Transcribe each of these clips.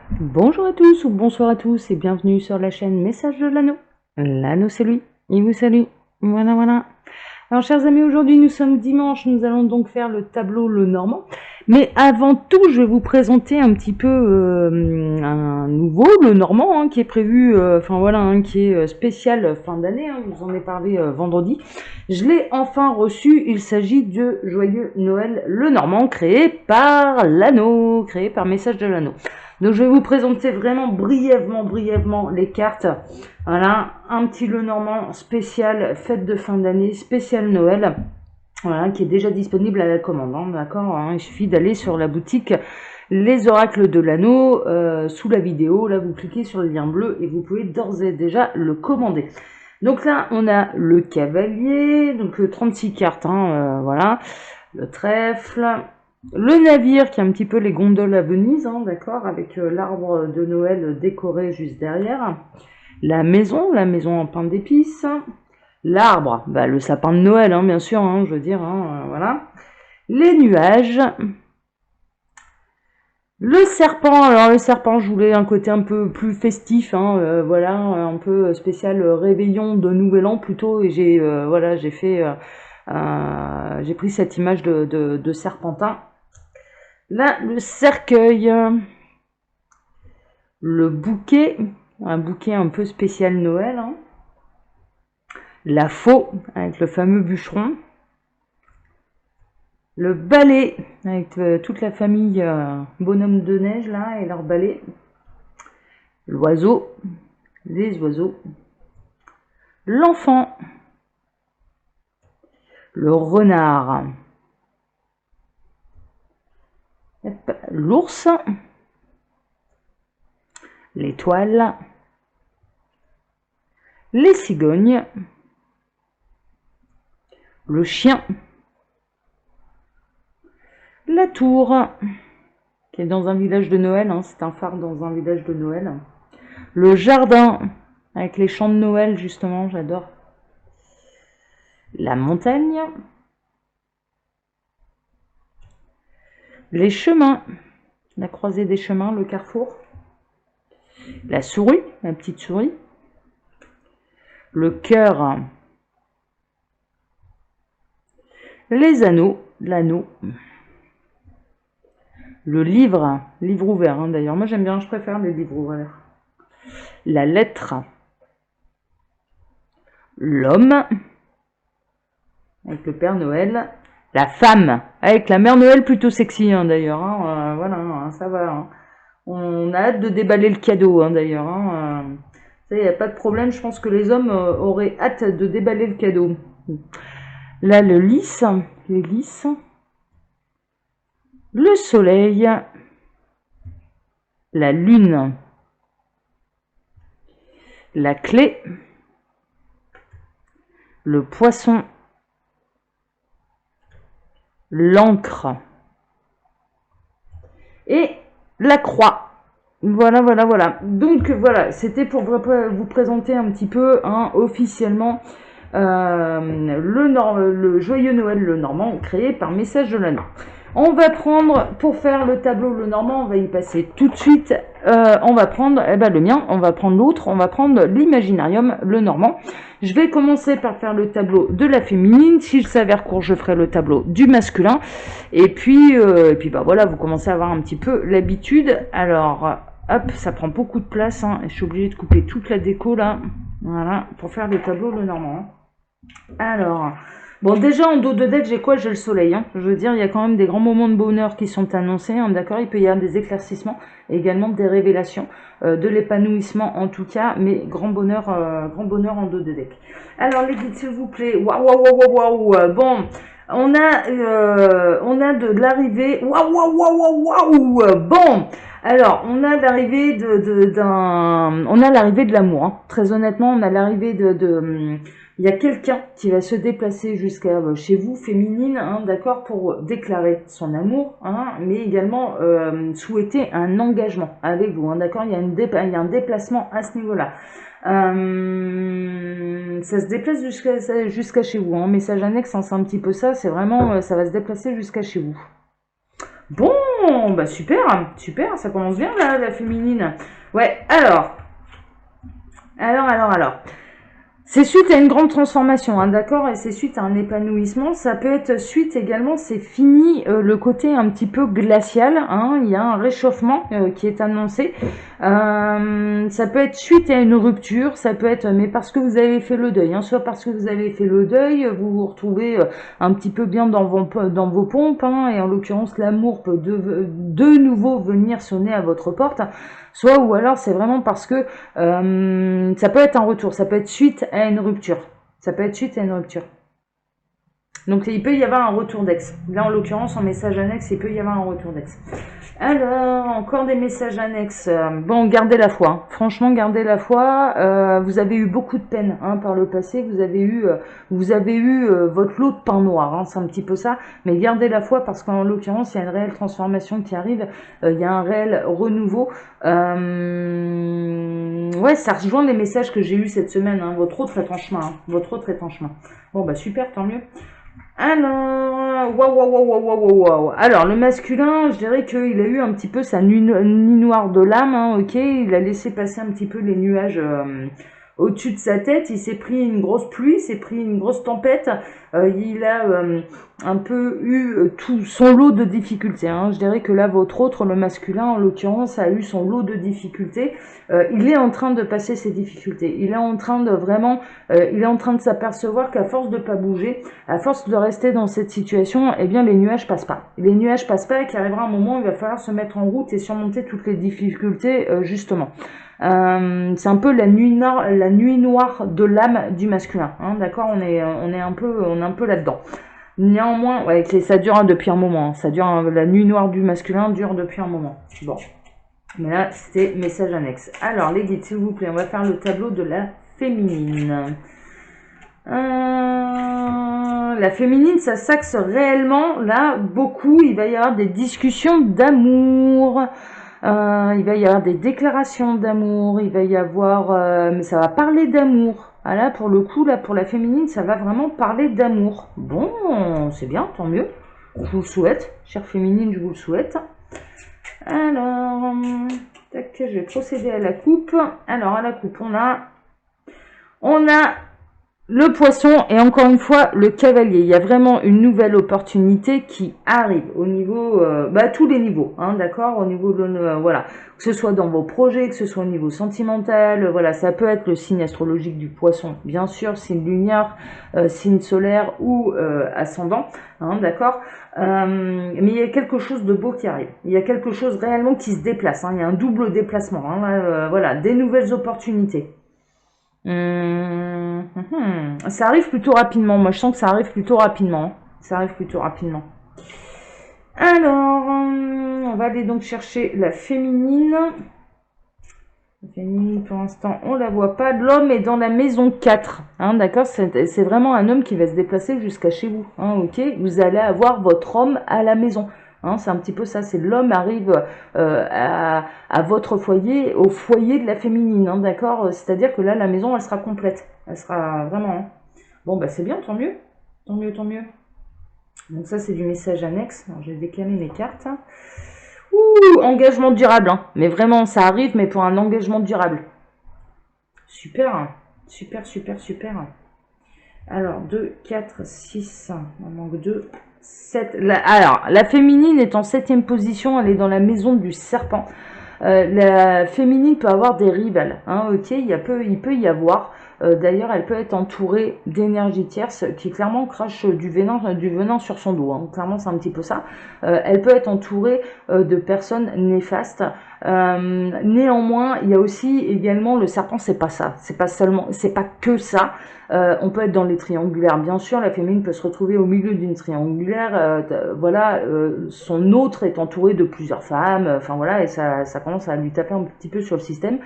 Bonjour à tous ou bonsoir à tous et bienvenue sur la chaîne Message de l'Anneau. L'Anneau c'est lui, il vous salue. Voilà, voilà. Alors chers amis, aujourd'hui nous sommes dimanche, nous allons donc faire le tableau Le Normand. Mais avant tout, je vais vous présenter un petit peu un nouveau Le Normand qui est prévu, qui est spécial fin d'année, je vous en ai parlé vendredi. Je l'ai enfin reçu, il s'agit de Joyeux Noël Le Normand, créé par l'Anneau, créé par Message de l'Anneau. Donc je vais vous présenter vraiment brièvement les cartes. Voilà, un petit Le Normand spécial fête de fin d'année, spécial Noël. Voilà, qui est déjà disponible à la commande, d'accord, il suffit d'aller sur la boutique Les Oracles de l'Anneau, sous la vidéo, là vous cliquez sur le lien bleu et vous pouvez d'ores et déjà le commander. Donc là, on a le cavalier, donc 36 cartes, voilà, le trèfle, le navire qui est un petit peu les gondoles à Venise, d'accord, avec l'arbre de Noël décoré juste derrière, la maison en pain d'épices, l'arbre, le sapin de Noël, bien sûr, je veux dire, voilà, les nuages, le serpent. Alors le serpent, je voulais un côté un peu plus festif, voilà, un peu spécial réveillon de Nouvel An plutôt, et j'ai j'ai pris cette image de serpentin. Là, le cercueil, le bouquet, un bouquet un peu spécial Noël, la faux avec le fameux bûcheron, le balai avec toute la famille bonhomme de neige là et leur balai, l'oiseau, les oiseaux, l'enfant, le renard, l'ours, l'étoile, les cigognes, le chien, la tour, qui est dans un village de Noël, c'est un phare dans un village de Noël, le jardin, avec les chants de Noël justement, j'adore, la montagne, les chemins, la croisée des chemins, le carrefour, la souris, la petite souris, le cœur, les anneaux, l'anneau, le livre ouvert d'ailleurs, moi j'aime bien, je préfère les livres ouverts, la lettre, l'homme, avec le Père Noël, la femme, avec la Mère Noël plutôt sexy d'ailleurs, voilà, ça va, on a hâte de déballer le cadeau d'ailleurs, ça y a pas de problème, je pense que les hommes auraient hâte de déballer le cadeau. Là le lys, les lys, le soleil, la lune, la clé, le poisson, l'encre et la croix. Voilà. Donc voilà, c'était pour vous présenter un petit peu officiellement le Joyeux Noël Le Normand, créé par Message de l'Anneau. On va prendre, pour faire le tableau Le Normand, on va y passer tout de suite. On va prendre le mien, on va prendre l'autre, on va prendre l'Imaginarium Le Normand. Je vais commencer par faire le tableau de la féminine. S'il s'avère court, je ferai le tableau du masculin. Et puis voilà, vous commencez à avoir un petit peu l'habitude. Alors, hop, ça prend beaucoup de place. Et je suis obligée de couper toute la déco là. Voilà, pour faire le tableau Le Normand. Alors, bon, déjà en dos de deck, j'ai quoi? J'ai le soleil. Je veux dire, il y a quand même des grands moments de bonheur qui sont annoncés. D'accord, il peut y avoir des éclaircissements, et également des révélations, de l'épanouissement en tout cas, mais grand bonheur en dos de deck. Alors les guides, s'il vous plaît. Waouh. Bon, on a de l'arrivée. Waouh. Bon. Alors, on a l'arrivée on a l'arrivée de l'amour. Très honnêtement, on a l'arrivée il y a quelqu'un qui va se déplacer jusqu'à chez vous, féminine, d'accord, pour déclarer son amour, mais également souhaiter un engagement avec vous, d'accord. Il y a un déplacement à ce niveau-là. Ça se déplace jusqu'à chez vous. Message annexe, c'est un petit peu ça. C'est vraiment, ça va se déplacer jusqu'à chez vous. Bon, Bon, bah super, super, ça commence bien là, la féminine. Ouais, alors. C'est suite à une grande transformation, hein, d'accord, et c'est suite à un épanouissement. Ça peut être suite également, c'est fini le côté un petit peu glacial, hein, il y a un réchauffement qui est annoncé. Ça peut être suite à une rupture, ça peut être, mais parce que vous avez fait le deuil, hein, soit parce que vous avez fait le deuil, vous vous retrouvez un petit peu bien dans vos pompes, hein, et en l'occurrence l'amour peut de nouveau venir sonner à votre porte. Soit ou alors c'est vraiment parce que ça peut être un retour, ça peut être suite à une rupture. Ça peut être suite à une rupture. Donc il peut y avoir un retour d'ex. Là en l'occurrence en message annexe, il peut y avoir un retour d'ex. Alors, encore des messages annexes. Bon, gardez la foi. Hein. Franchement, gardez la foi. Vous avez eu beaucoup de peine hein, par le passé. Vous avez eu votre lot de pain noir. Hein, c'est un petit peu ça. Mais gardez la foi parce qu'en l'occurrence, il y a une réelle transformation qui arrive. Il y a un réel renouveau. Ouais, ça rejoint les messages que j'ai eus cette semaine. Hein. Votre autre est en chemin. Hein. Votre autre est en chemin. Bon, bah super, tant mieux. Alors, waouh. Alors, le masculin, je dirais qu'il a eu un petit peu sa nuit noire de l'âme, hein, ok. Il a laissé passer un petit peu les nuages au-dessus de sa tête. Il s'est pris une grosse pluie, il s'est pris une grosse tempête. Il a un peu eu tout son lot de difficultés. Hein. Je dirais que là, votre autre, le masculin, en l'occurrence, a eu son lot de difficultés. Il est en train de passer ses difficultés. Il est en train de vraiment, il est en train de s'apercevoir qu'à force de pas bouger, à force de rester dans cette situation, eh bien les nuages passent pas. Les nuages passent pas et qu'il arrivera un moment où il va falloir se mettre en route et surmonter toutes les difficultés justement. C'est un peu la nuit noire de l'âme du masculin. Hein, d'accord, on est un peu là-dedans. Néanmoins, ouais, ça dure depuis un moment. Hein, ça dure la nuit noire du masculin dure depuis un moment. Bon. Mais là, c'était message annexe. Alors, les guides, s'il vous plaît, on va faire le tableau de la féminine. La féminine, ça s'axe réellement, là, beaucoup. Il va y avoir des discussions d'amour. Il va y avoir des déclarations d'amour. Il va y avoir... mais ça va parler d'amour. Ah là, pour le coup, là, pour la féminine, ça va vraiment parler d'amour. Bon, c'est bien, tant mieux. Je vous le souhaite. Chère féminine, je vous le souhaite. Alors, tac, je vais procéder à la coupe. Alors, à la coupe, on a le poisson et encore une fois le cavalier. Il y a vraiment une nouvelle opportunité qui arrive au niveau, tous les niveaux, hein, d'accord, au niveau de voilà, que ce soit dans vos projets, que ce soit au niveau sentimental, voilà, ça peut être le signe astrologique du poisson, bien sûr, signe lunaire, signe solaire ou ascendant, hein, d'accord. Mais il y a quelque chose de beau qui arrive. Il y a quelque chose réellement qui se déplace. Hein, il y a un double déplacement. Hein, voilà, des nouvelles opportunités. Ça arrive plutôt rapidement. Moi, je sens que ça arrive plutôt rapidement. Ça arrive plutôt rapidement. Alors, on va aller donc chercher la féminine. La féminine, pour l'instant, on la voit pas. L'homme est dans la maison 4. Hein, d'accord, c'est vraiment un homme qui va se déplacer jusqu'à chez vous. Hein, ok, vous allez avoir votre homme à la maison. Hein, c'est un petit peu ça, c'est l'homme arrive à votre foyer, au foyer de la féminine, hein, d'accord. C'est-à-dire que là, la maison, elle sera complète. Elle sera vraiment... Hein. Bon, bah c'est bien, tant mieux. Tant mieux, tant mieux. Donc ça, c'est du message annexe. Alors, je vais décaler mes cartes. Ouh, engagement durable. Hein. Mais vraiment, ça arrive, mais pour un engagement durable. Super, super, super, super. Alors, 2, 4, 6, il manque 2, 7. Alors, la féminine est en 7e position, elle est dans la maison du serpent. La féminine peut avoir des rivales, hein, ok, il peut y avoir. D'ailleurs, elle peut être entourée d'énergie tierce qui clairement crache du venin sur son dos. Hein. Clairement, c'est un petit peu ça. Elle peut être entourée de personnes néfastes. Néanmoins, il y a aussi également le serpent. C'est pas ça. C'est pas que ça. On peut être dans les triangulaires, bien sûr. La féminine peut se retrouver au milieu d'une triangulaire. Voilà, son autre est entouré de plusieurs femmes. Enfin voilà, et ça commence à lui taper un petit peu sur le système.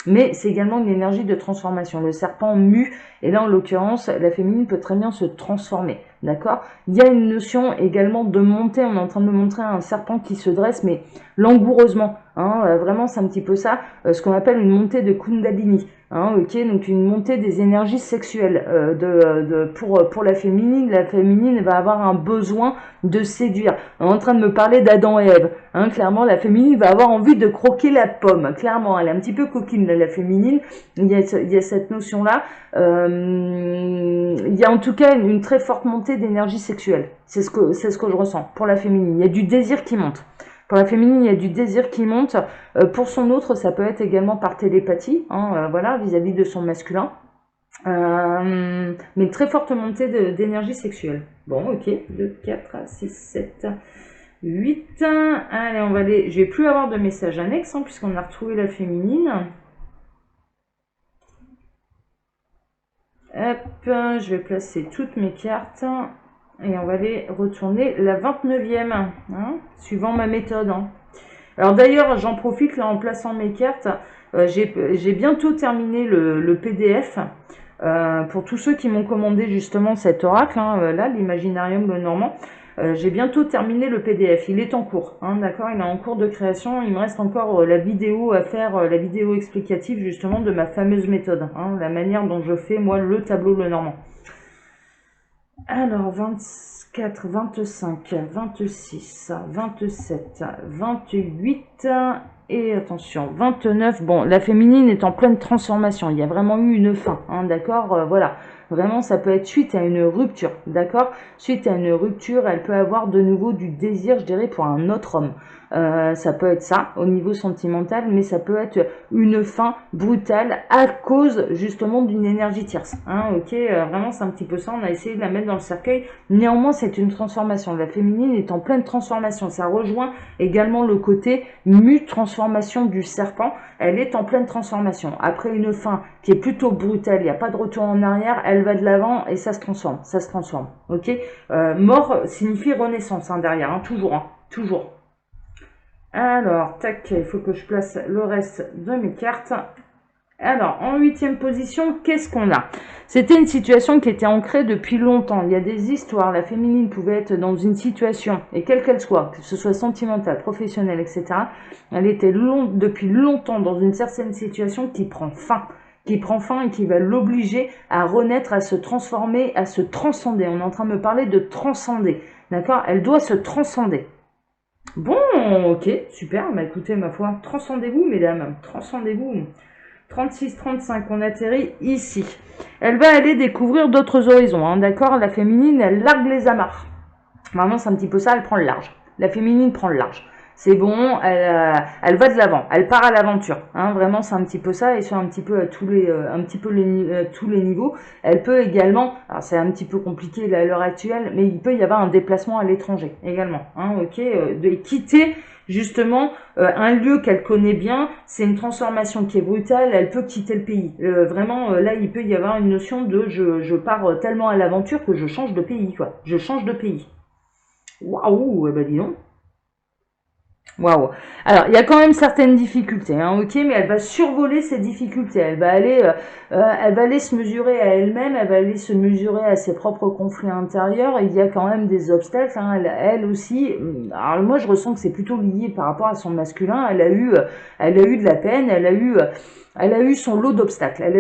Mais c'est également une énergie de transformation. Le serpent mue, et là en l'occurrence, la féminine peut très bien se transformer. D'accord. Il y a une notion également de montée. On est en train de me montrer un serpent qui se dresse, mais langoureusement. hein, vraiment c'est un petit peu ça, ce qu'on appelle une montée de Kundalini. Hein, ok, donc une montée des énergies sexuelles pour la féminine. La féminine va avoir un besoin de séduire. On est en train de me parler d'Adam et Ève. Hein, clairement, la féminine va avoir envie de croquer la pomme. Clairement, elle est un petit peu coquine, la féminine. Il y a cette notion-là. Il y a en tout cas une très forte montée d'énergie sexuelle. C'est ce que je ressens pour la féminine. Il y a du désir qui monte. Pour la féminine, il y a du désir qui monte. Pour son autre, ça peut être également par télépathie, hein, voilà, vis-à-vis de son masculin. Mais une très forte montée d'énergie sexuelle. Bon, ok. 2, 4, 6, 7, 8. Allez, on va aller. Je vais plus avoir de message annexe, hein, puisqu'on a retrouvé la féminine. Hop, je vais placer toutes mes cartes. Et on va aller retourner la 29e, hein, suivant ma méthode. Hein. Alors d'ailleurs, j'en profite là en plaçant mes cartes. J'ai bientôt terminé le PDF. Pour tous ceux qui m'ont commandé justement cet oracle, hein, là, l'Imaginarium Normand. J'ai bientôt terminé le PDF. Il est en cours, hein, d'accord. Il est en cours de création. Il me reste encore la vidéo à faire, la vidéo explicative justement de ma fameuse méthode, hein, la manière dont je fais moi le tableau Normand. Alors, 24, 25, 26, 27, 28 et attention, 29. Bon, la féminine est en pleine transformation. Il y a vraiment eu une fin, hein, d'accord, voilà. Vraiment, ça peut être suite à une rupture, d'accord. Suite à une rupture, elle peut avoir de nouveau du désir, je dirais, pour un autre homme. Ça peut être ça au niveau sentimental, mais ça peut être une fin brutale à cause justement d'une énergie tierce. Hein, ok, vraiment c'est un petit peu ça, on a essayé de la mettre dans le cercueil. Néanmoins, c'est une transformation. La féminine est en pleine transformation. Ça rejoint également le côté transformation du serpent. Elle est en pleine transformation. Après une fin qui est plutôt brutale, il n'y a pas de retour en arrière, elle va de l'avant et ça se transforme. Ça se transforme. Ok, mort signifie renaissance, hein, derrière, hein, toujours, hein, toujours. Alors, tac, il faut que je place le reste de mes cartes. Alors, en 8e position, qu'est-ce qu'on a? C'était une situation qui était ancrée depuis longtemps. Il y a des histoires. La féminine pouvait être dans une situation, et quelle qu'elle soit, que ce soit sentimentale, professionnelle, etc. Elle était depuis longtemps dans une certaine situation qui prend fin et qui va l'obliger à renaître, à se transformer, à se transcender. On est en train de me parler de transcender. D'accord? Elle doit se transcender. Bon, ok, super, bah écoutez, ma foi, transcendez-vous, mesdames, transcendez-vous. 36, 35, on atterrit ici. Elle va aller découvrir d'autres horizons, hein, d'accord. La féminine, elle largue les amarres. Vraiment, c'est un petit peu ça, elle prend le large. La féminine prend le large. C'est bon, elle va de l'avant, elle part à l'aventure. Hein, vraiment, c'est un petit peu ça, et sur un petit peu à tous les niveaux. Elle peut également, alors c'est un petit peu compliqué à l'heure actuelle, mais il peut y avoir un déplacement à l'étranger également. Hein, ok, de quitter justement un lieu qu'elle connaît bien. C'est une transformation qui est brutale. Elle peut quitter le pays. Vraiment, là, il peut y avoir une notion de je pars tellement à l'aventure que je change de pays, quoi. Je change de pays. Waouh, ben dis donc. Waouh. Alors, il y a quand même certaines difficultés, hein, ok, mais elle va survoler ces difficultés. Elle va aller se mesurer à elle-même, elle va aller se mesurer à ses propres conflits intérieurs. Il y a quand même des obstacles, hein, elle aussi. Alors moi, je ressens que c'est plutôt lié par rapport à son masculin. Elle a eu de la peine, elle a eu son lot d'obstacles. Elle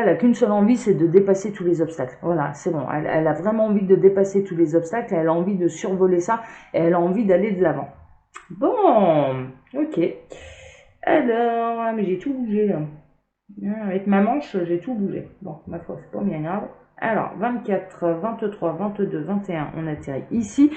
a qu'une seule envie, c'est de dépasser tous les obstacles. Voilà, c'est bon. Elle a vraiment envie de dépasser tous les obstacles. Elle a envie de survoler ça. Et elle a envie d'aller de l'avant. Bon, ok. Alors, mais j'ai tout bougé là. Avec ma manche, j'ai tout bougé. Bon, ma foi, c'est pas bien grave. Alors, 24, 23, 22, 21, on atterrit ici.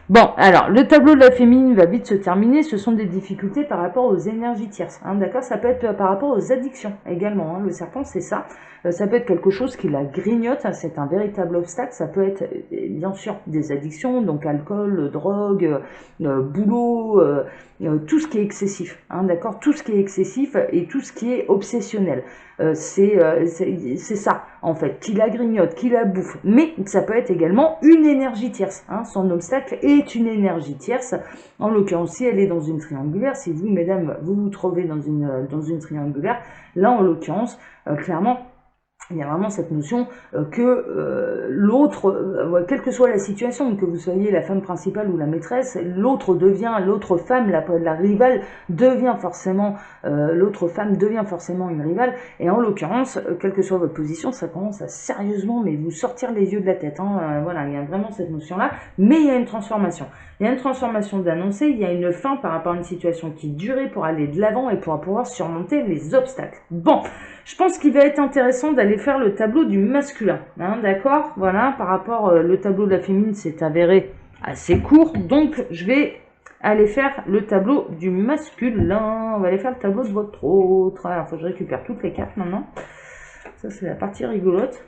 Bon, alors, le tableau de la féminine va vite se terminer. Ce sont des difficultés par rapport aux énergies tierces. Hein, d'accord, ça peut être par rapport aux addictions également. Hein, le serpent, c'est ça. Ça peut être quelque chose qui la grignote. Hein, c'est un véritable obstacle. Ça peut être, bien sûr, des addictions, donc alcool, drogue, boulot, tout ce qui est excessif. Hein, d'accord, tout ce qui est excessif et tout ce qui est obsessionnel. C'est ça, en fait, qui la grignote, qui la bouffe. Mais ça peut être également une énergie tierce. Hein. Son obstacle est une énergie tierce. En l'occurrence, si elle est dans une triangulaire, si vous, mesdames, vous vous trouvez dans une triangulaire, là, en l'occurrence, clairement, il y a vraiment cette notion que l'autre, quelle que soit la situation, que vous soyez la femme principale ou la maîtresse, l'autre femme, la rivale devient forcément, l'autre femme devient forcément une rivale. Et en l'occurrence, quelle que soit votre position, ça commence à sérieusement, mais vous sortir les yeux de la tête. Voilà, il y a vraiment cette notion-là, mais il y a une transformation. Il y a une transformation d'annoncer, il y a une fin par rapport à une situation qui durait pour aller de l'avant et pour pouvoir surmonter les obstacles. Bon, je pense qu'il va être intéressant d'aller faire le tableau du masculin, d'accord? Voilà, par rapport, le tableau de la féminine s'est avéré assez court, donc je vais aller faire le tableau du masculin. On va aller faire le tableau de votre autre. Alors, faut que je récupère toutes les cartes maintenant. Ça, c'est la partie rigolote.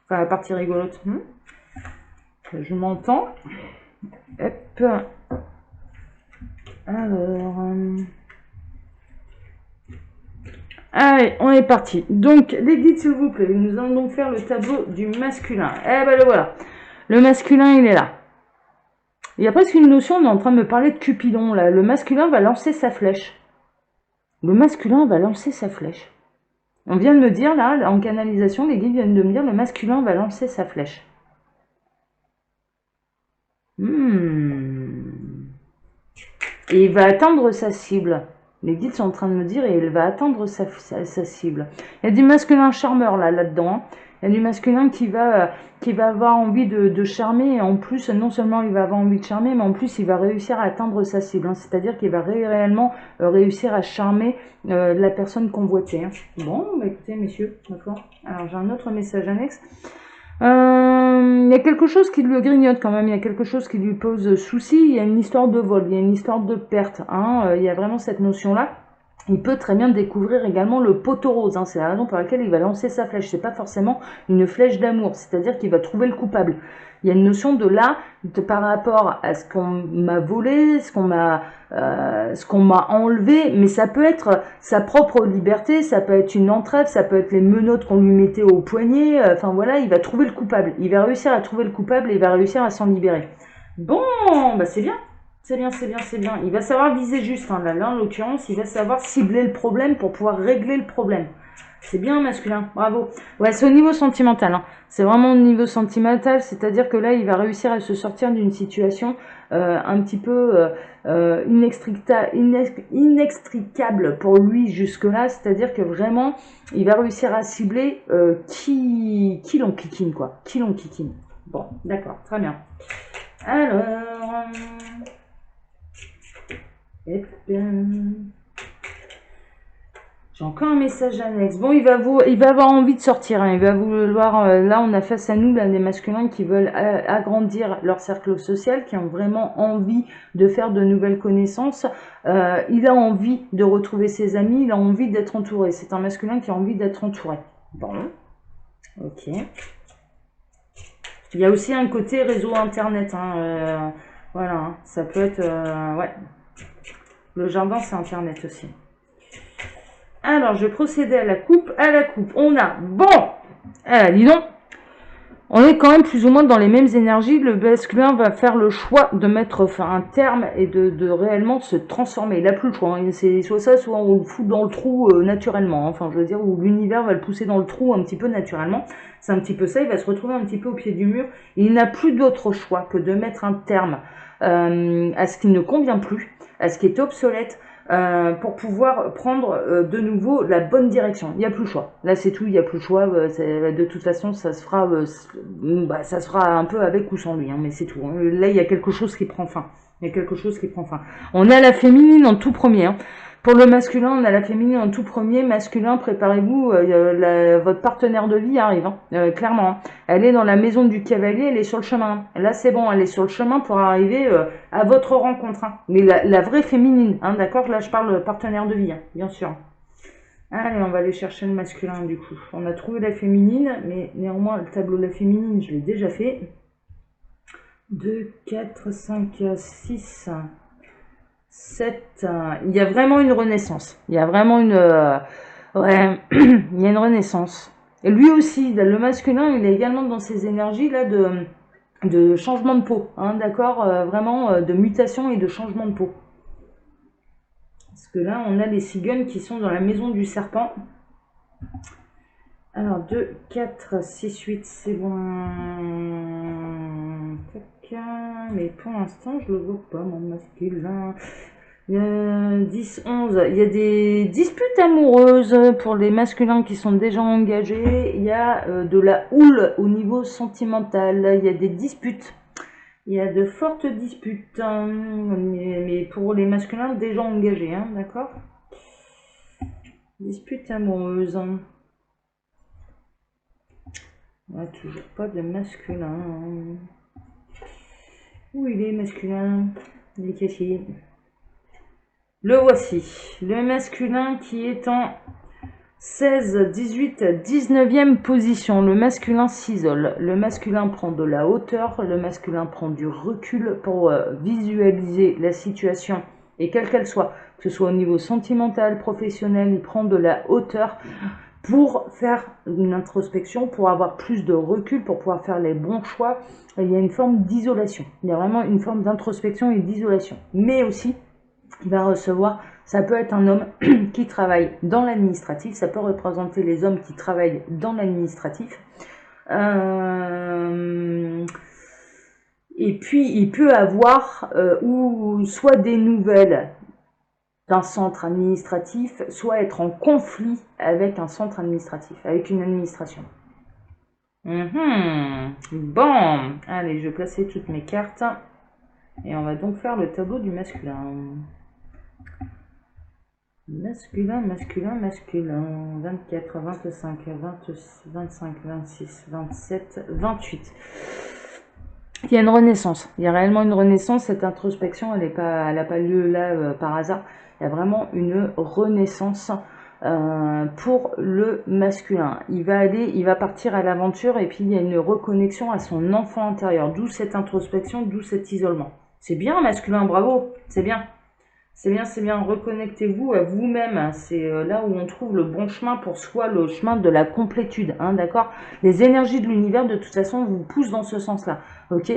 Enfin, la partie rigolote. Je m'entends. Hop. Alors... Allez, on est parti. Donc, les guides, s'il vous plaît. Nous allons donc faire le tableau du masculin. Eh ben, le voilà. Le masculin, il est là. Il y a presque une notion, on est en train de me parler de Cupidon, là. Le masculin va lancer sa flèche. Le masculin va lancer sa flèche. On vient de me dire, là, en canalisation, les guides viennent de me dire, le masculin va lancer sa flèche. Et il va atteindre sa cible. Les guides sont en train de me dire, et il va atteindre sa cible. Il y a du masculin charmeur là-dedans. Il y a du masculin qui va avoir envie de charmer. Et en plus, non seulement il va avoir envie de charmer, mais en plus, il va réussir à atteindre sa cible. C'est-à-dire qu'il va réellement réussir à charmer la personne convoitée. Bon, bah écoutez, messieurs, d'accord. Alors, j'ai un autre message annexe. Il y a quelque chose qui le grignote quand même, il y a quelque chose qui lui pose souci, il y a une histoire de vol, il y a une histoire de perte, il y a vraiment cette notion-là. Il peut très bien découvrir également le poteau rose, c'est la raison pour laquelle il va lancer sa flèche, c'est pas forcément une flèche d'amour, c'est-à-dire qu'il va trouver le coupable. Il y a une notion de là, par rapport à ce qu'on m'a volé, ce qu'on m'a enlevé, mais ça peut être sa propre liberté, ça peut être une entrave, ça peut être les menottes qu'on lui mettait au poignet, enfin voilà, il va trouver le coupable. Il va réussir à trouver le coupable et il va réussir à s'en libérer. Bon, bah c'est bien. C'est bien, c'est bien, c'est bien. Il va savoir viser juste, là en l'occurrence, il va savoir cibler le problème pour pouvoir régler le problème. C'est bien masculin, bravo. Ouais, c'est au niveau sentimental. C'est vraiment au niveau sentimental, c'est-à-dire que là, il va réussir à se sortir d'une situation un petit peu inextricable pour lui jusque-là. C'est-à-dire que vraiment, il va réussir à cibler qui l'enquiquine, quoi. Qui l'enquiquine. Bon, d'accord, très bien. Alors... J'ai encore un message annexe. Bon, il va avoir envie de sortir. Il va vouloir. Là, on a face à nous là, des masculins qui veulent agrandir leur cercle social, qui ont vraiment envie de faire de nouvelles connaissances. Il a envie de retrouver ses amis. Il a envie d'être entouré. C'est un masculin qui a envie d'être entouré. Bon, ok. Il y a aussi un côté réseau internet. Voilà, ça peut être. Ouais. Le jardin, c'est internet aussi. Alors, je vais procéder à la coupe. À la coupe, on a... Bon, dis donc, on est quand même plus ou moins dans les mêmes énergies. Le masculin va faire le choix de mettre un terme et de réellement se transformer. Il n'a plus le choix. C'est soit ça, soit on le fout dans le trou naturellement. Enfin, je veux dire, où l'univers va le pousser dans le trou un petit peu naturellement. C'est un petit peu ça. Il va se retrouver un petit peu au pied du mur. Il n'a plus d'autre choix que de mettre un terme à ce qui ne convient plus, à ce qui est obsolète, pour pouvoir prendre de nouveau la bonne direction. Il n'y a plus le choix. Là, c'est tout, il n'y a plus le choix. De toute façon, ça se fera un peu avec ou sans lui, mais c'est tout. Là, il y a quelque chose qui prend fin. Il y a quelque chose qui prend fin. On a la féminine en tout premier. Pour le masculin, on a la féminine en tout premier. Masculin, préparez-vous, votre partenaire de vie arrive, clairement. Elle est dans la maison du cavalier, elle est sur le chemin. Là, c'est bon, elle est sur le chemin pour arriver à votre rencontre. Mais la vraie féminine, d'accord? Là, je parle partenaire de vie, bien sûr. Allez, on va aller chercher le masculin, du coup. On a trouvé la féminine, mais néanmoins, le tableau de la féminine, je l'ai déjà fait. 2, 4, 5, 6... 7, il y a vraiment une renaissance. Il y a vraiment une... ouais, il y a une renaissance. Et lui aussi, le masculin, il est également dans ces énergies-là de changement de peau. D'accord, vraiment de mutation et de changement de peau. Parce que là, on a les cigognes qui sont dans la maison du serpent. Alors, 2, 4, 6, 8, c'est bon. Tac. Mais pour l'instant, je le vois pas, mon masculin. 10, 11. Il y a des disputes amoureuses pour les masculins qui sont déjà engagés. Il y a de la houle au niveau sentimental. Il y a des disputes. Il y a de fortes disputes. Mais pour les masculins déjà engagés, hein, d'accord? Disputes amoureuses. Toujours pas de masculin. Où il est masculin? Il est caché. Le voici. Le masculin qui est en 16, 18, 19e position. Le masculin s'isole. Le masculin prend de la hauteur. Le masculin prend du recul pour visualiser la situation. Et quelle qu'elle soit, que ce soit au niveau sentimental, professionnel, il prend de la hauteur pour faire une introspection, pour avoir plus de recul, pour pouvoir faire les bons choix. Il y a une forme d'isolation. Il y a vraiment une forme d'introspection et d'isolation. Mais aussi, il va recevoir, ça peut être un homme qui travaille dans l'administratif, ça peut représenter les hommes qui travaillent dans l'administratif. Et puis, il peut avoir ou soit des nouvelles d'un centre administratif, soit être en conflit avec un centre administratif, avec une administration. Bon, allez, je vais placer toutes mes cartes et on va donc faire le tableau du masculin. Masculin, masculin, masculin. 24, 25, 25, 26, 27, 28. Il y a une renaissance. Il y a réellement une renaissance. Cette introspection, elle n'a pas lieu là par hasard. Il y a vraiment une renaissance pour le masculin. Il va partir à l'aventure et puis il y a une reconnexion à son enfant intérieur. D'où cette introspection, d'où cet isolement. C'est bien, masculin, bravo, c'est bien. C'est bien, reconnectez-vous à vous-même. C'est là où on trouve le bon chemin pour soi, le chemin de la complétude, hein, d'accord? Les énergies de l'univers, de toute façon, vous poussent dans ce sens-là, ok?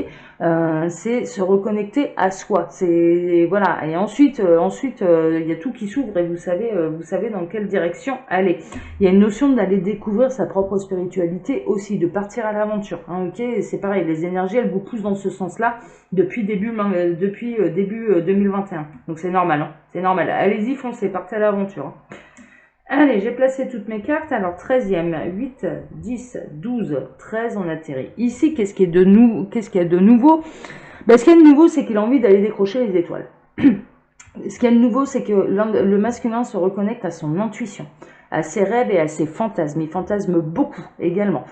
C'est se reconnecter à soi. C'est voilà. Et ensuite, il y a tout qui s'ouvre et vous savez dans quelle direction aller. Il y a une notion d'aller découvrir sa propre spiritualité aussi, de partir à l'aventure, hein, ok? C'est pareil, les énergies, elles vous poussent dans ce sens-là depuis début 2021. Donc c'est normal, hein. C'est normal. Allez-y, foncez, partez à l'aventure. Hein. Allez, j'ai placé toutes mes cartes. Alors 13e, 8, 10, 12, 13, on atterrit. Ici, qu'est-ce qu'il y a de nouveau? Ce qu'il y a de nouveau, c'est qu'il a envie d'aller décrocher les étoiles. Ce qu'il y a de nouveau, c'est que le masculin se reconnecte à son intuition, à ses rêves et à ses fantasmes. Il fantasme beaucoup également.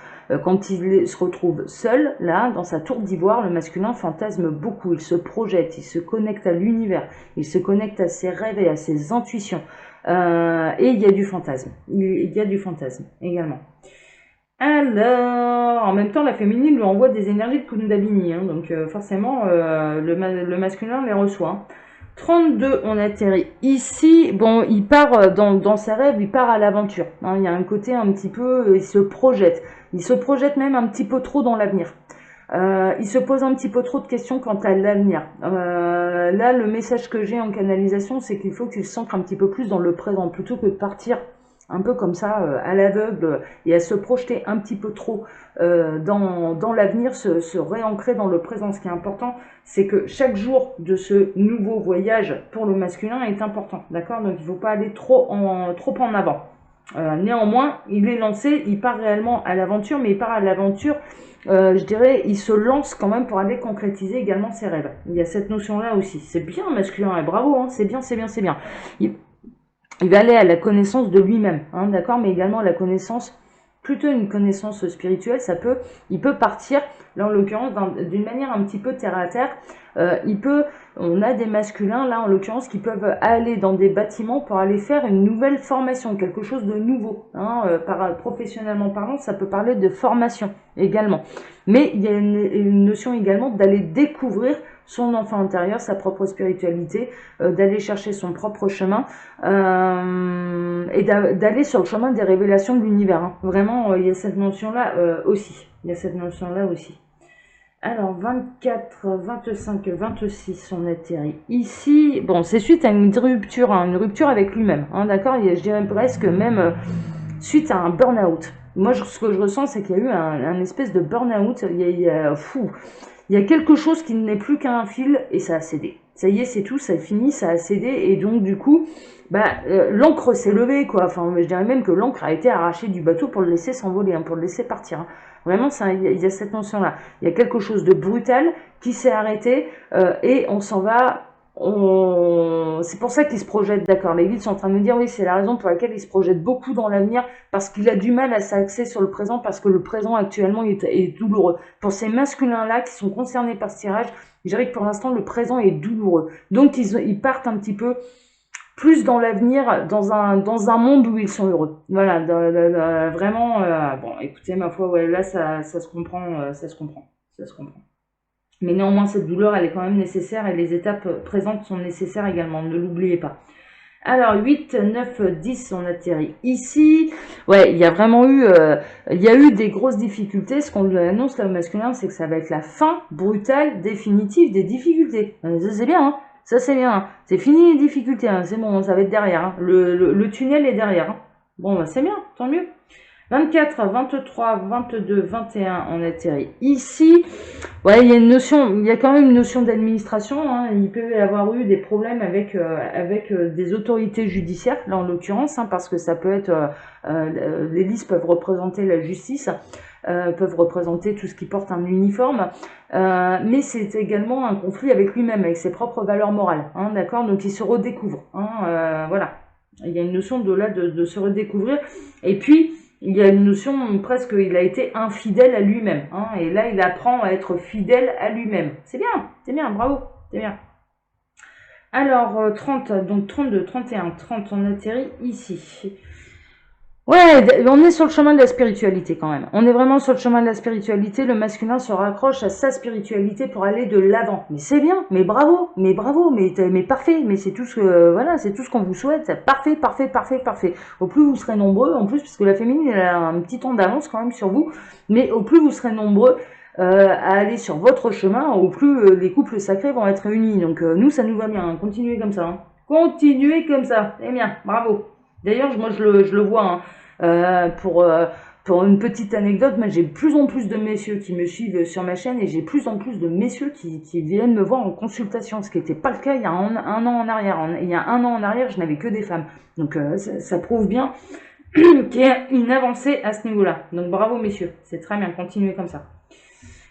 Quand il se retrouve seul, là, dans sa tour d'ivoire, le masculin fantasme beaucoup. Il se projette, il se connecte à l'univers, il se connecte à ses rêves et à ses intuitions. Et il y a du fantasme. Il y a du fantasme également. Alors, en même temps, la féminine lui envoie des énergies de Kundalini, hein, donc forcément, le masculin les reçoit. Hein. 32, on atterrit ici. Bon, il part dans ses rêves, il part à l'aventure. Hein, il y a un côté un petit peu, il se projette. Il se projette même un petit peu trop dans l'avenir. Il se pose un petit peu trop de questions quant à l'avenir. Là, le message que j'ai en canalisation, c'est qu'il faut qu'il s'ancre un petit peu plus dans le présent, plutôt que de partir un peu comme ça, à l'aveugle, et à se projeter un petit peu trop dans l'avenir, se réancrer dans le présent. Ce qui est important, c'est que chaque jour de ce nouveau voyage pour le masculin est important, d'accord? Donc il ne faut pas aller trop en avant. Néanmoins, il est lancé, il part réellement à l'aventure, mais il part à l'aventure, je dirais, il se lance quand même pour aller concrétiser également ses rêves. Il y a cette notion-là aussi. C'est bien masculin, et bravo, hein, c'est bien. Il va aller à la connaissance de lui-même, hein, d'accord, mais également à la connaissance, plutôt une connaissance spirituelle. Il peut partir, là en l'occurrence, d'une manière un petit peu terre à terre. On a des masculins, là en l'occurrence, qui peuvent aller dans des bâtiments pour aller faire une nouvelle formation, quelque chose de nouveau. Hein, professionnellement parlant, ça peut parler de formation également. Mais il y a une notion également d'aller découvrir son enfant intérieur, sa propre spiritualité, d'aller chercher son propre chemin et d'aller sur le chemin des révélations de l'univers. Hein. Vraiment, il y a cette notion-là aussi. Alors, 24, 25, 26, on atterrit ici. Bon, c'est suite à une rupture avec lui-même. Hein, d'accord, je dirais presque même suite à un burn-out. moi, ce que je ressens, c'est qu'il y a eu un espèce de burn-out. Il y a quelque chose qui n'est plus qu'un fil et ça a cédé. Ça y est, c'est tout, ça est fini, ça a cédé. Et donc, du coup, l'encre s'est levée, quoi. Enfin, je dirais même que l'encre a été arrachée du bateau pour le laisser s'envoler, hein, pour le laisser partir, hein. Vraiment, il y a cette notion-là. Il y a quelque chose de brutal qui s'est arrêté et on s'en va. C'est pour ça qu'il se projette, d'accord. Les guides sont en train de me dire, oui, c'est la raison pour laquelle il se projette beaucoup dans l'avenir, parce qu'il a du mal à s'axer sur le présent, parce que le présent actuellement est douloureux. Pour ces masculins-là qui sont concernés par ce tirage, je dirais que pour l'instant, le présent est douloureux. Donc, ils partent un petit peu plus dans l'avenir, dans un monde où ils sont heureux. Voilà, vraiment, bon, écoutez, ma foi, ouais, là, ça se comprend, ça se comprend. Mais néanmoins, cette douleur, elle est quand même nécessaire et les étapes présentes sont nécessaires également, ne l'oubliez pas. Alors, 8, 9, 10, on atterrit ici. Ouais, il y a eu des grosses difficultés. Ce qu'on lui annonce là au masculin, c'est que ça va être la fin brutale, définitive des difficultés. Ça, c'est bien, hein. Ça, c'est bien, hein. C'est fini les difficultés, hein. C'est bon, ça va être derrière, hein. Le tunnel est derrière, hein. Bon, bah, c'est bien, tant mieux. 24, 23, 22, 21, on atterrit ici. Ouais, il y a quand même une notion d'administration, hein. Il peut y avoir eu des problèmes avec des autorités judiciaires, là en l'occurrence, hein, parce que ça peut être, les listes peuvent représenter la justice, peuvent représenter tout ce qui porte un uniforme, mais c'est également un conflit avec lui-même, avec ses propres valeurs morales, hein, d'accord. Donc il se redécouvre, hein, voilà. Il y a une notion de se redécouvrir, et puis il y a une notion presque, il a été infidèle à lui-même, hein, et là il apprend à être fidèle à lui-même. C'est bien, bravo, c'est bien. Alors 30, donc 32, 31, 30, on atterrit ici. Ouais, on est sur le chemin de la spiritualité quand même. On est vraiment sur le chemin de la spiritualité. Le masculin se raccroche à sa spiritualité pour aller de l'avant. Mais c'est bien, mais bravo, mais parfait. Mais c'est tout ce que, voilà, c'est tout ce qu'on vous souhaite. Parfait, parfait, parfait, parfait. Au plus vous serez nombreux, en plus, puisque la féminine elle a un petit temps d'avance quand même sur vous, mais au plus vous serez nombreux à aller sur votre chemin, au plus les couples sacrés vont être réunis. Donc nous, ça nous va bien. Hein. Continuez comme ça. Hein. Continuez comme ça. Eh bien, bravo. D'ailleurs, moi, je le vois. Hein. Pour une petite anecdote, moi j'ai de plus en plus de messieurs qui me suivent sur ma chaîne et j'ai de plus en plus de messieurs qui viennent me voir en consultation, ce qui n'était pas le cas il y a un an en arrière. Il y a un an en arrière, je n'avais que des femmes. Donc ça prouve bien qu'il y a une avancée à ce niveau-là. Donc bravo messieurs, c'est très bien, continuez comme ça.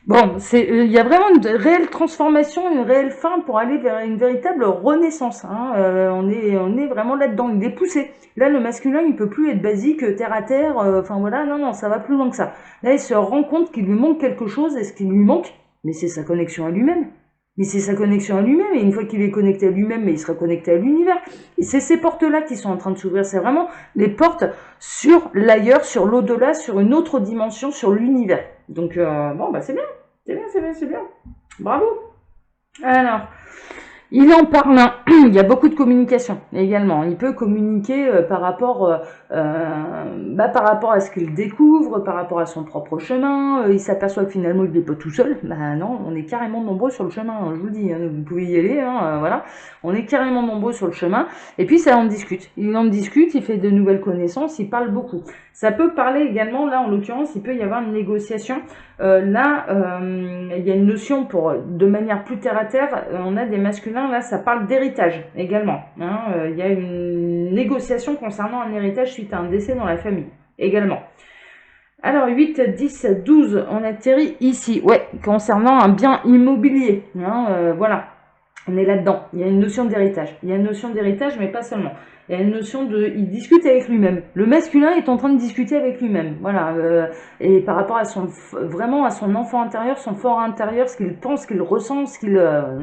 Bon, il y a vraiment une réelle transformation, une réelle fin pour aller vers une véritable renaissance. Hein. On est vraiment là-dedans. Il est poussé. Là, le masculin, il peut plus être basique, terre à terre. Enfin voilà, non, ça va plus loin que ça. Là, il se rend compte qu'il lui manque quelque chose. Et ce qui lui manque, mais c'est sa connexion à lui-même. Mais c'est sa connexion à lui-même. Et une fois qu'il est connecté à lui-même, mais il sera connecté à l'univers. Et c'est ces portes-là qui sont en train de s'ouvrir. C'est vraiment les portes sur l'ailleurs, sur l'au-delà, sur une autre dimension, sur l'univers. Donc, bon, bah c'est bien. C'est bien. Bravo. Alors, il en parle, il y a beaucoup de communication également. Il peut communiquer par rapport à ce qu'il découvre, par rapport à son propre chemin. Il s'aperçoit que finalement il n'est pas tout seul. Bah non, on est carrément nombreux sur le chemin. Hein, je vous dis, hein, vous pouvez y aller. Hein, voilà, on est carrément nombreux sur le chemin. Et puis ça en discute. Il en discute, il fait de nouvelles connaissances, il parle beaucoup. Ça peut parler également, là en l'occurrence, il peut y avoir une négociation. Il y a une notion de manière plus terre à terre. On a des masculins, là, ça parle d'héritage également. Hein, il y a une négociation concernant un héritage suite à un décès dans la famille également. Alors 8, 10, 12, on atterrit ici. Ouais, concernant un bien immobilier. Hein, voilà, on est là-dedans. Il y a une notion d'héritage. Mais pas seulement. Il y a une notion il discute avec lui-même. Le masculin est en train de discuter avec lui-même. Voilà. Et par rapport à vraiment à son enfant intérieur, son fort intérieur, ce qu'il pense, ce qu'il ressent, ce qu'il,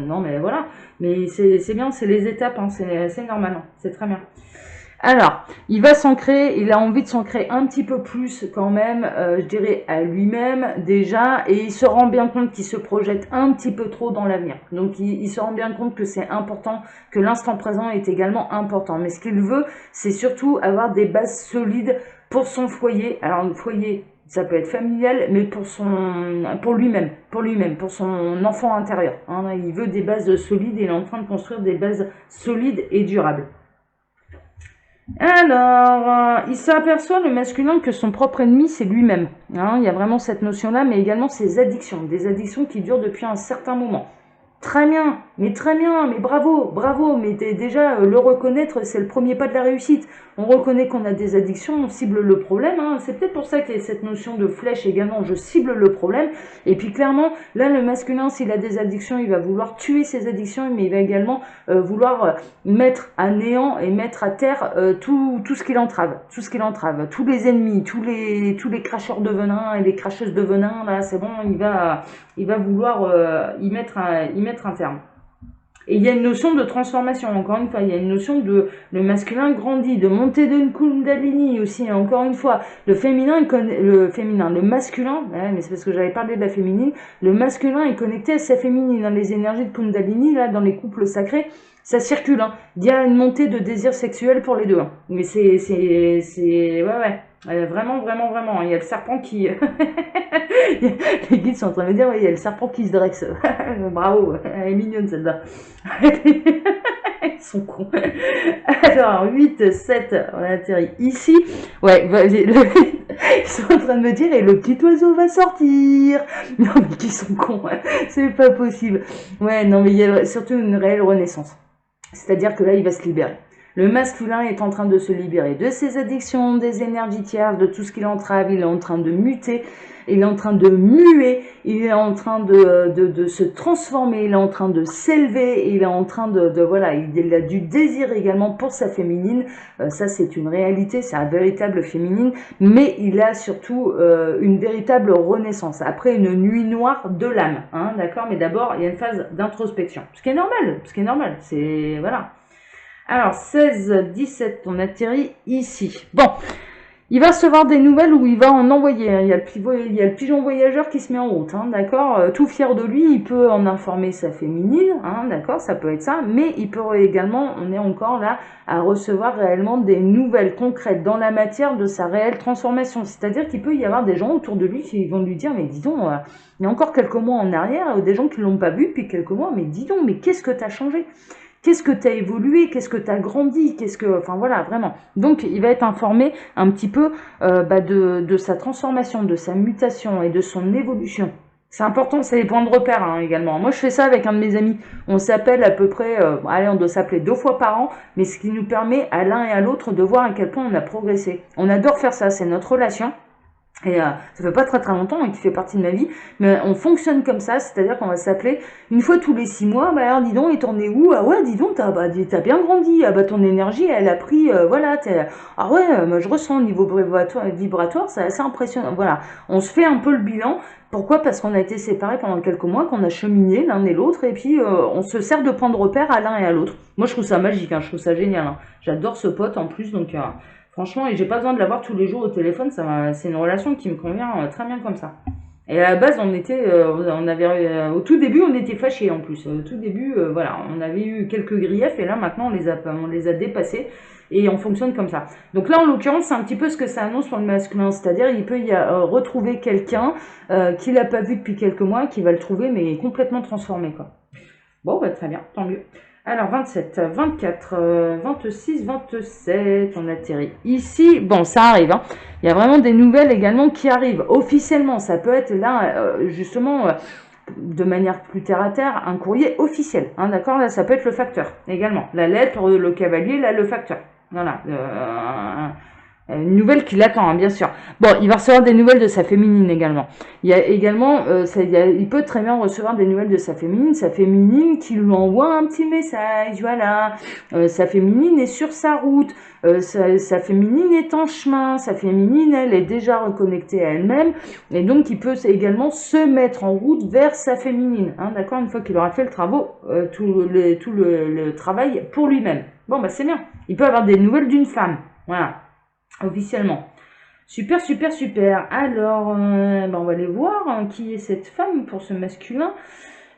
non mais voilà. Mais c'est bien, c'est les étapes, hein, c'est normal, hein, c'est très bien. Alors, il va s'ancrer, il a envie de s'ancrer un petit peu plus quand même, je dirais, à lui-même déjà, et il se rend bien compte qu'il se projette un petit peu trop dans l'avenir. Donc, il se rend bien compte que c'est important, que l'instant présent est également important. Mais ce qu'il veut, c'est surtout avoir des bases solides pour son foyer. Alors, le foyer, ça peut être familial, mais pour lui-même, pour son enfant intérieur. Hein. Il veut des bases solides et il est en train de construire des bases solides et durables. Alors, il s'aperçoit, le masculin, que son propre ennemi, c'est lui-même. Hein, il y a vraiment cette notion-là, mais également ses addictions. Des addictions qui durent depuis un certain moment. Très bien, mais bravo, bravo, mais déjà le reconnaître, c'est le premier pas de la réussite. On reconnaît qu'on a des addictions, on cible le problème, hein. C'est peut-être pour ça qu'il y a cette notion de flèche également, je cible le problème. Et puis clairement, là, le masculin, s'il a des addictions, il va vouloir tuer ses addictions, mais il va également vouloir mettre à néant et mettre à terre tout ce qui l'entrave, tous les ennemis, tous les cracheurs de venin et les cracheuses de venin, là, c'est bon, il va vouloir y mettre un terme. Et il y a une notion de transformation, encore une fois, il y a une notion de le masculin grandit, de montée d'une kundalini aussi, encore une fois. Le féminin, le masculin, ouais, mais c'est parce que j'avais parlé de la féminine, le masculin est connecté à sa féminine, dans les énergies de kundalini, là, dans les couples sacrés, ça circule, hein. Il y a une montée de désir sexuel pour les deux, hein. Mais ouais. Vraiment, vraiment, vraiment. Il y a le serpent qui... Les guides sont en train de me dire, oui, il y a le serpent qui se dresse. Bravo, elle est mignonne celle-là. Ils sont cons. Alors, 8, 7, on atterrit ici. Ouais, ils sont en train de me dire, et le petit oiseau va sortir. Non, mais qui sont cons. C'est pas possible. Ouais, non, mais il y a surtout une réelle renaissance. C'est-à-dire que là, il va se libérer. Le masculin est en train de se libérer de ses addictions, des énergies tierces, de tout ce qui l'entrave. Il est en train de muter, il est en train de muer, il est en train de se transformer, il est en train de s'élever, il est en train voilà, il a du désir également pour sa féminine. Ça, c'est une réalité, c'est un véritable féminine, mais il a surtout une véritable renaissance. Après une nuit noire de l'âme, hein, d'accord. Mais d'abord, il y a une phase d'introspection, ce qui est normal, c'est voilà. Alors, 16, 17, on atterrit ici. Bon, il va recevoir des nouvelles où il va en envoyer. Il y a le pigeon voyageur qui se met en route, hein, d'accord. Tout fier de lui, il peut en informer sa féminine, hein, d'accord, ça peut être ça. Mais il peut également, on est encore là, à recevoir réellement des nouvelles concrètes dans la matière de sa réelle transformation. C'est-à-dire qu'il peut y avoir des gens autour de lui qui vont lui dire, mais dis donc, il y a encore quelques mois en arrière, des gens qui l'ont pas vu depuis quelques mois, mais dis donc, mais qu'est-ce que t'as changé ? Qu'est-ce que tu as évolué, qu'est-ce que tu as grandi, enfin voilà, vraiment. Donc il va être informé un petit peu de sa transformation, de sa mutation et de son évolution. C'est important, c'est les points de repère hein, également. Moi je fais ça avec un de mes amis. On s'appelle à peu près, allez on doit s'appeler 2 fois par an, mais ce qui nous permet à l'un et à l'autre de voir à quel point on a progressé. On adore faire ça, c'est notre relation. Et ça fait pas très très longtemps hein, qui fait partie de ma vie, mais on fonctionne comme ça, c'est-à-dire qu'on va s'appeler une fois tous les 6 mois, bah alors dis donc, et t'en es où? Ah ouais, dis donc, t'as bien grandi, ah bah ton énergie, elle a pris, voilà, ah ouais, moi je ressens au niveau vibratoire, c'est assez impressionnant, voilà. On se fait un peu le bilan, pourquoi? Parce qu'on a été séparés pendant quelques mois, qu'on a cheminé l'un et l'autre, et puis on se sert de point de repère à l'un et à l'autre. Moi je trouve ça magique, hein, je trouve ça génial, hein. J'adore ce pote en plus, donc... franchement, et j'ai pas besoin de l'avoir tous les jours au téléphone, c'est une relation qui me convient très bien comme ça. Et à la base, au tout début, on était fâchés en plus. Au tout début, voilà, on avait eu quelques griefs et là maintenant, on les a dépassés et on fonctionne comme ça. Donc là, en l'occurrence, c'est un petit peu ce que ça annonce pour le masculin, c'est-à-dire il peut retrouver quelqu'un qu'il n'a pas vu depuis quelques mois, qui va le trouver mais complètement transformé quoi. Bon, bah très bien, tant mieux. Alors 27, 24, 26, 27, on atterrit ici. Bon, ça arrive. Hein. Il y a vraiment des nouvelles également qui arrivent officiellement. Ça peut être là, justement, de manière plus terre à terre, un courrier officiel. Hein, d'accord. Là, ça peut être le facteur également. La lettre, le cavalier, là, le facteur. Voilà. Une nouvelle qui l'attend, hein, bien sûr. Bon, il va recevoir des nouvelles de sa féminine également. Il y a également, il peut très bien recevoir des nouvelles de sa féminine qui lui envoie un petit message, voilà. Sa féminine est sur sa route, sa féminine est en chemin, sa féminine, elle est déjà reconnectée à elle-même, et donc il peut également se mettre en route vers sa féminine, hein, d'accord, une fois qu'il aura fait tout le travail pour lui-même. Bon, bah c'est bien. Il peut avoir des nouvelles d'une femme, voilà. Officiellement. Super, super, super. Alors, on va aller voir hein, qui est cette femme pour ce masculin.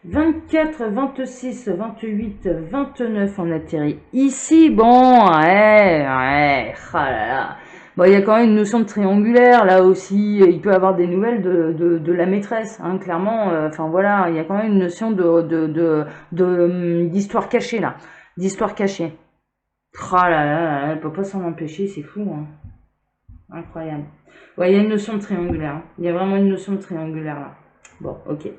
24, 26, 28, 29, on atterrit ici. Bon, ouais, oh là là. Bon, il y a quand même une notion de triangulaire, là aussi. Il peut avoir des nouvelles de la maîtresse, hein, clairement. Enfin, voilà, il y a quand même une notion d'histoire cachée, là. D'histoire cachée. Oh là là, elle peut pas s'en empêcher, c'est fou, hein. Incroyable. Ouais, il y a une notion de triangulaire, hein. Il y a vraiment une notion de triangulaire là. Bon, ok.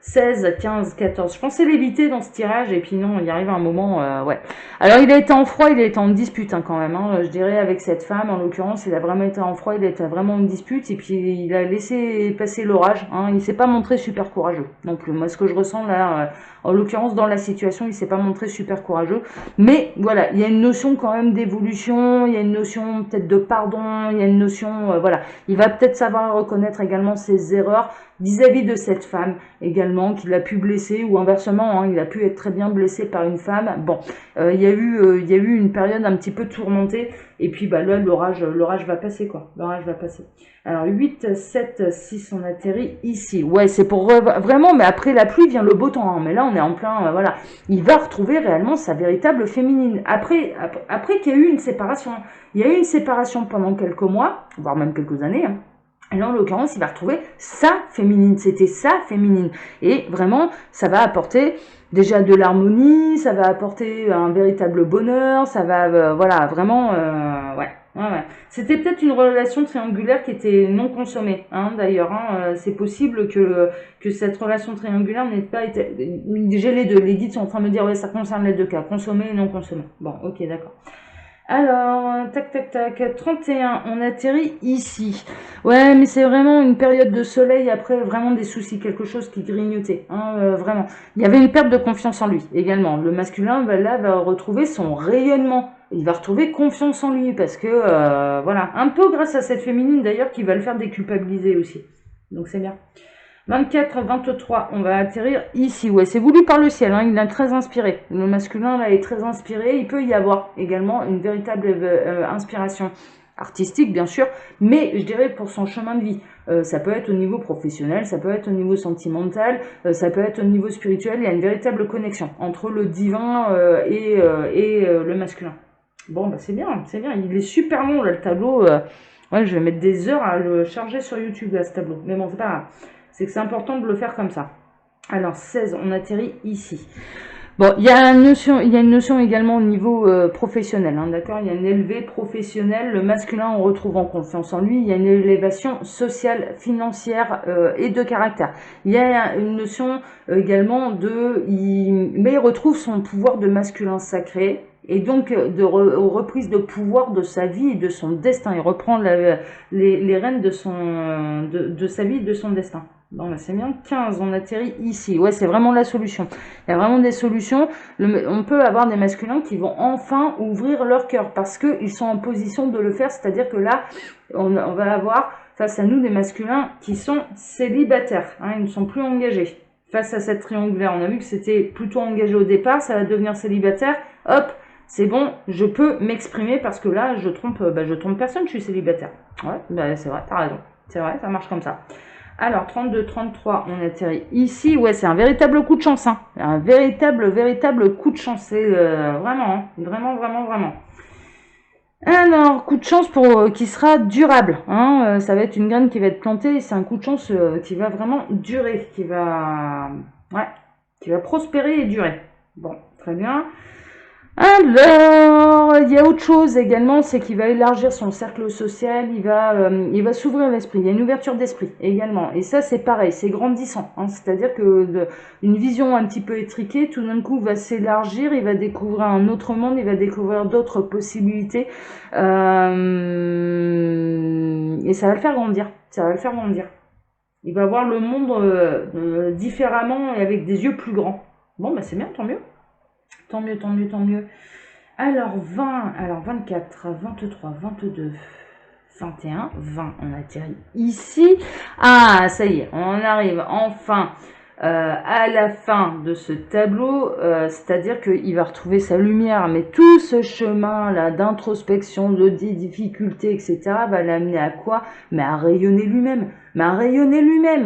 16, 15, 14. Je pensais l'éviter dans ce tirage et puis non, il y arrive à un moment, ouais. Alors il a été en froid, il a été en dispute hein, quand même. Hein, je dirais avec cette femme, en l'occurrence, il a vraiment été en froid, il a été vraiment en dispute et puis il a laissé passer l'orage. Hein, il s'est pas montré super courageux non plus. Moi, ce que je ressens là, en l'occurrence dans la situation, il s'est pas montré super courageux. Mais voilà, il y a une notion quand même d'évolution, il y a une notion peut-être de pardon, il y a une notion, voilà. Il va peut-être savoir reconnaître également ses erreurs vis-à-vis de cette femme également qu'il a pu blesser ou inversement hein, il a pu être très bien blessé par une femme. Bon, il y a eu une période un petit peu tourmentée et puis bah là l'orage va passer quoi. L'orage va passer. Alors 8, 7, 6 on atterrit ici. Ouais, c'est pour vraiment mais après la pluie vient le beau temps hein, mais là on est en plein voilà, il va retrouver réellement sa véritable féminine. Après qu'il y a eu une séparation. Il y a eu une séparation pendant quelques mois, voire même quelques années hein. Et là, en l'occurrence, il va retrouver sa féminine. C'était sa féminine. Et vraiment, ça va apporter déjà de l'harmonie, ça va apporter un véritable bonheur, ça va, voilà, vraiment, ouais. Ouais. C'était peut-être une relation triangulaire qui était non consommée, hein, d'ailleurs. Hein, c'est possible que cette relation triangulaire n'ait pas été... J'ai les deux. Les guides sont en train de me dire, ouais, ça concerne les deux cas, consommé et non consommé. Bon, ok, d'accord. Alors, tac, 31, on atterrit ici. Ouais, mais c'est vraiment une période de soleil après vraiment des soucis, quelque chose qui grignotait, hein, vraiment. Il y avait une perte de confiance en lui également. Le masculin, là, va retrouver son rayonnement. Il va retrouver confiance en lui parce que, voilà, un peu grâce à cette féminine d'ailleurs qui va le faire déculpabiliser aussi. Donc c'est bien. 24, 23, on va atterrir ici. Ouais, c'est voulu par le ciel, hein, il est très inspiré. Le masculin, là, est très inspiré. Il peut y avoir également une véritable inspiration artistique, bien sûr, mais je dirais pour son chemin de vie. Ça peut être au niveau professionnel, ça peut être au niveau sentimental, ça peut être au niveau spirituel. Il y a une véritable connexion entre le divin et le masculin. Bon, bah c'est bien, c'est bien. Il est super long, là, le tableau. Ouais, je vais mettre des heures à le charger sur YouTube, là, ce tableau. Mais bon, c'est pas grave. C'est que c'est important de le faire comme ça. Alors 16, on atterrit ici. Bon, il y a une notion également au niveau professionnel, hein, d'accord. Il y a une élevée professionnelle. Le masculin, on retrouve en confiance en lui. Il y a une élévation sociale, financière et de caractère. Il y a une notion également mais il retrouve son pouvoir de masculin sacré. Et donc, reprise de pouvoir de sa vie et de son destin. Il reprend les rênes de sa vie et de son destin. Bon, bah, c'est bien. 15, on atterrit ici. Ouais, c'est vraiment la solution. Il y a vraiment des solutions. On peut avoir des masculins qui vont enfin ouvrir leur cœur parce qu'ils sont en position de le faire. C'est-à-dire que là, on va avoir face à nous des masculins qui sont célibataires. Hein, ils ne sont plus engagés. Face à cette triangulaire, on a vu que c'était plutôt engagé au départ. Ça va devenir célibataire. Hop, c'est bon, je peux m'exprimer parce que là, je trompe personne, je suis célibataire. Ouais, bah, c'est vrai, t'as raison. C'est vrai, ça marche comme ça. Alors, 32, 33, on atterrit ici. Ouais, c'est un véritable coup de chance. Hein. Un véritable coup de chance. C'est vraiment, hein. Vraiment. Alors, coup de chance qui sera durable. Hein. Ça va être une graine qui va être plantée. C'est un coup de chance qui va vraiment durer. Qui va prospérer et durer. Bon, très bien. Alors, il y a autre chose également, c'est qu'il va élargir son cercle social, il va s'ouvrir l'esprit, il y a une ouverture d'esprit également. Et ça, c'est pareil, c'est grandissant. Hein, c'est-à-dire que une vision un petit peu étriquée, tout d'un coup, va s'élargir, il va découvrir un autre monde, il va découvrir d'autres possibilités. Et ça va le faire grandir, Il va voir le monde différemment et avec des yeux plus grands. Bon, bah c'est bien, tant mieux. Tant mieux. Alors 24, 23, 22, 21, 20, on atterrit ici. Ah, ça y est, on arrive enfin à la fin de ce tableau, c'est-à-dire qu'il va retrouver sa lumière, mais tout ce chemin-là d'introspection, de difficultés, etc., va l'amener à quoi? Mais à rayonner lui-même,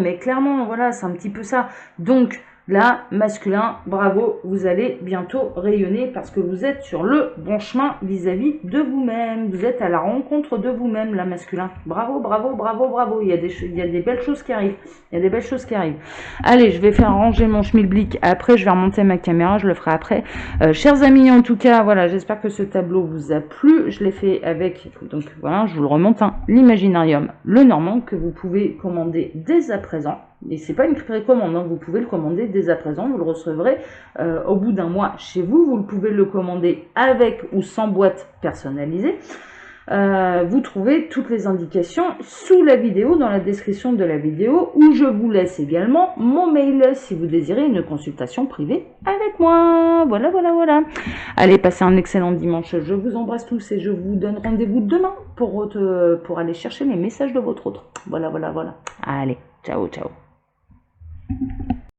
mais clairement, voilà, c'est un petit peu ça. Donc, Là, masculin, bravo, vous allez bientôt rayonner parce que vous êtes sur le bon chemin vis-à-vis de vous-même. Vous êtes à la rencontre de vous-même, là, masculin. Bravo, bravo, bravo, bravo. Il y a des belles choses qui arrivent. Il y a des belles choses qui arrivent. Allez, je vais faire ranger mon schmilblick. Après, je vais remonter ma caméra. Je le ferai après. Chers amis, en tout cas, voilà, j'espère que ce tableau vous a plu. Je l'ai fait avec, donc voilà, je vous le remonte, hein, l'Imaginarium, le Normand, que vous pouvez commander dès à présent. Et c'est pas une précommande, hein, vous pouvez le commander dès à présent, vous le recevrez au bout d'un mois chez vous. Vous pouvez le commander avec ou sans boîte personnalisée. Vous trouvez toutes les indications sous la vidéo, dans la description de la vidéo, où je vous laisse également mon mail si vous désirez une consultation privée avec moi. Voilà, voilà, voilà. Allez, passez un excellent dimanche. Je vous embrasse tous et je vous donne rendez-vous demain pour aller chercher les messages de votre autre. Voilà, voilà, voilà. Allez, ciao, ciao.